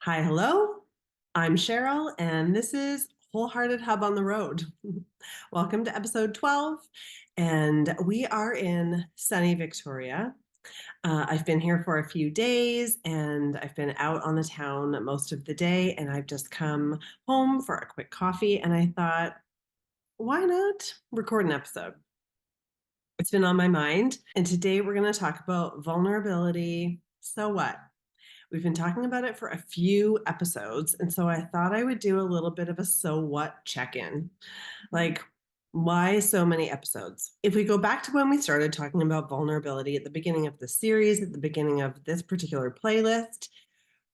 Hi, hello. I'm Cheryl, and this is Wholehearted Hub on the Road. Welcome to episode 12, and we are in sunny Victoria. I've been here for a few days, and I've been out on the town most of the day, and I've just come home for a quick coffee, and I thought, why not record an episode? It's been on my mind, and today we're going to talk about vulnerability. So what? We've been talking about it for a few episodes. And so I thought I would do a little bit of a so what check in. Like, why so many episodes? If we go back to when we started talking about vulnerability at the beginning of the series, at the beginning of this particular playlist,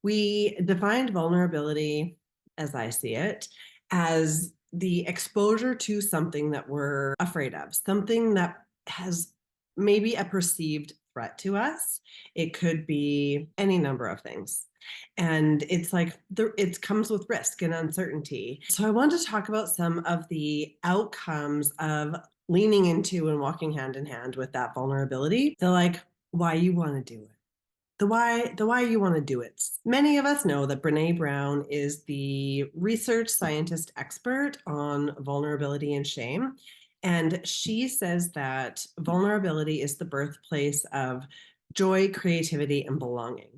we defined vulnerability, as I see it, as the exposure to something that we're afraid of, something that has maybe a perceived threat to us. It could be any number of things. And it's like it comes with risk and uncertainty. So I want to talk about some of the outcomes of leaning into and walking hand in hand with that vulnerability. So like why you want to do it, the why you want to do it. Many of us know that Brene Brown is the research scientist expert on vulnerability and shame. And she says that vulnerability is the birthplace of joy, creativity, and belonging.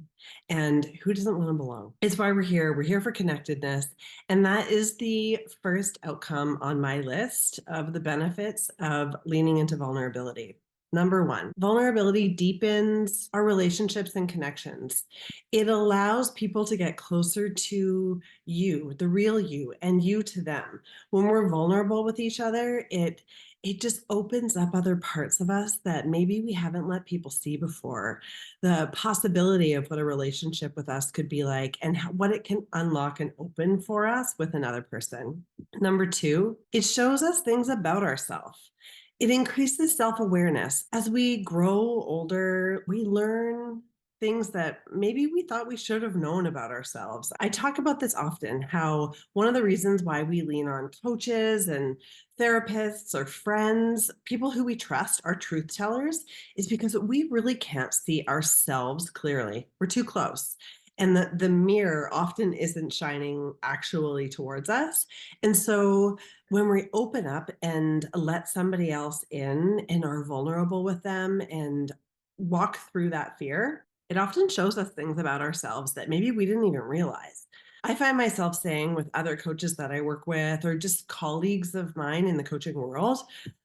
And who doesn't want to belong? It's why we're here. We're here for connectedness. And that is the first outcome on my list of the benefits of leaning into vulnerability. Number one, vulnerability deepens our relationships and connections. It allows people to get closer to you, the real you, and you to them. When we're vulnerable with each other, it just opens up other parts of us that maybe we haven't let people see before. The possibility of what a relationship with us could be like and what it can unlock and open for us with another person. Number two, it shows us things about ourselves. It increases self awareness. As we grow older, we learn things that maybe we thought we should have known about ourselves. I talk about this often how one of the reasons why we lean on coaches and therapists or friends, people who we trust, are truth tellers, is because we really can't see ourselves clearly. We're too close. And the mirror often isn't shining actually towards us. And so when we open up and let somebody else in and are vulnerable with them and walk through that fear, it often shows us things about ourselves that maybe we didn't even realize. I find myself saying with other coaches that I work with or just colleagues of mine in the coaching world,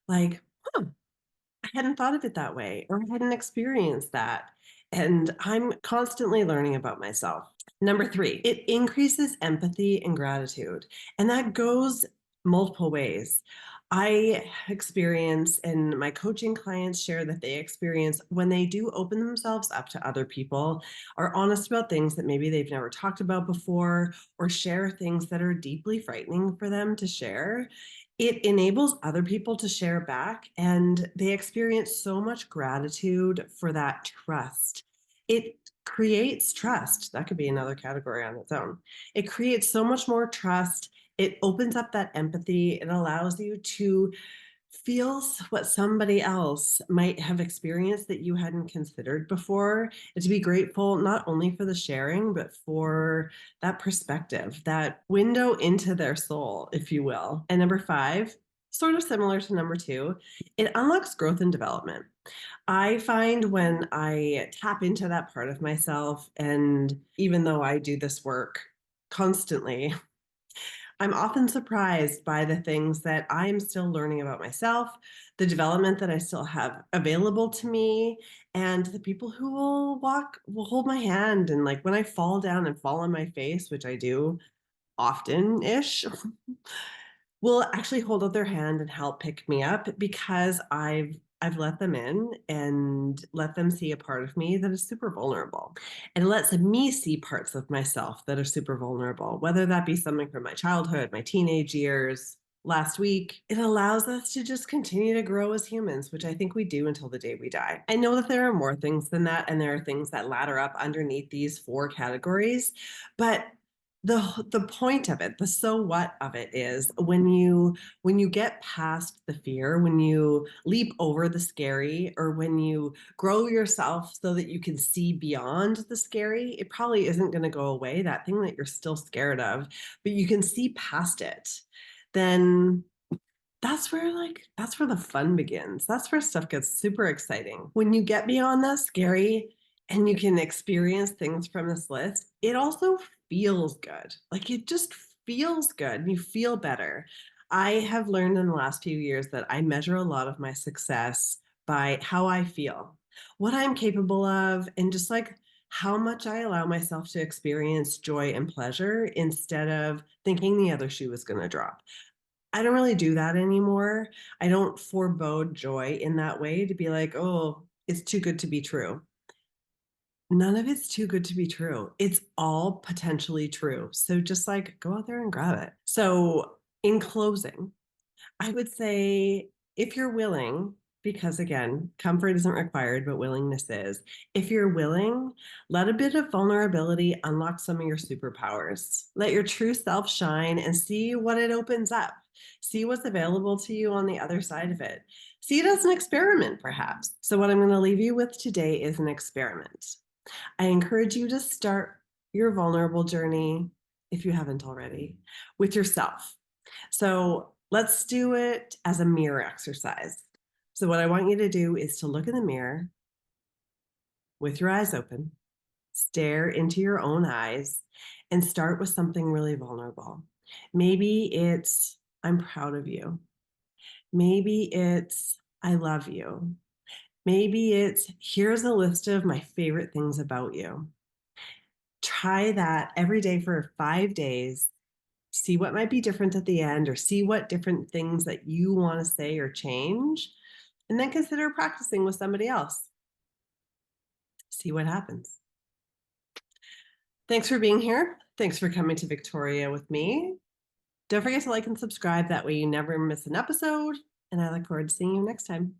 like, huh, I hadn't thought of it that way or I hadn't experienced that. And I'm constantly learning about myself. Number three, it increases empathy and gratitude. And that goes multiple ways. I experience, and my coaching clients share that they experience when they do open themselves up to other people, are honest about things that maybe they've never talked about before, or share things that are deeply frightening for them to share. It enables other people to share back, and they experience so much gratitude for that trust. It creates trust. That could be another category on its own. It creates so much more trust. It opens up that empathy. It allows you to feel what somebody else might have experienced that you hadn't considered before, and to be grateful not only for the sharing, but for that perspective, that window into their soul, if you will. And number five, sort of similar to number two, it unlocks growth and development. I find when I tap into that part of myself, and even though I do this work constantly, I'm often surprised by the things that I'm still learning about myself, the development that I still have available to me, and the people who will hold my hand. And like when I fall down and fall on my face, which I do often ish, will actually hold out their hand and help pick me up because I've let them in and let them see a part of me that is super vulnerable. And it lets me see parts of myself that are super vulnerable, whether that be something from my childhood, my teenage years, last week. It allows us to just continue to grow as humans, which I think we do until the day we die. I know that there are more things than that, and there are things that ladder up underneath these four categories, but the point of it, the so what of it is when you get past the fear, when you leap over the scary, or when you grow yourself so that you can see beyond the scary, it probably isn't going to go away, that thing that you're still scared of, but you can see past it. Then that's where the fun begins. That's where stuff gets super exciting. When you get beyond the scary and you can experience things from this list, it also feels good. Like it just feels good. You feel better. I have learned in the last few years that I measure a lot of my success by how I feel, what I'm capable of, and just like how much I allow myself to experience joy and pleasure instead of thinking the other shoe is going to drop. I don't really do that anymore. I don't forebode joy in that way to be like, oh, it's too good to be true. None of it's too good to be true. It's all potentially true. So just like go out there and grab it. So, in closing, I would say if you're willing, because again, comfort isn't required, but willingness is. If you're willing, let a bit of vulnerability unlock some of your superpowers. Let your true self shine and see what it opens up. See what's available to you on the other side of it. See it as an experiment, perhaps. So, what I'm going to leave you with today is an experiment. I encourage you to start your vulnerable journey, if you haven't already, with yourself. So let's do it as a mirror exercise. So, what I want you to do is to look in the mirror with your eyes open, stare into your own eyes, and start with something really vulnerable. Maybe it's, I'm proud of you. Maybe it's, I love you. Maybe it's, here's a list of my favorite things about you. Try that every day for 5 days. See what might be different at the end, or see what different things that you want to say or change, and then consider practicing with somebody else. See what happens. Thanks for being here. Thanks for coming to Victoria with me. Don't forget to like and subscribe. That way you never miss an episode. And I look forward to seeing you next time.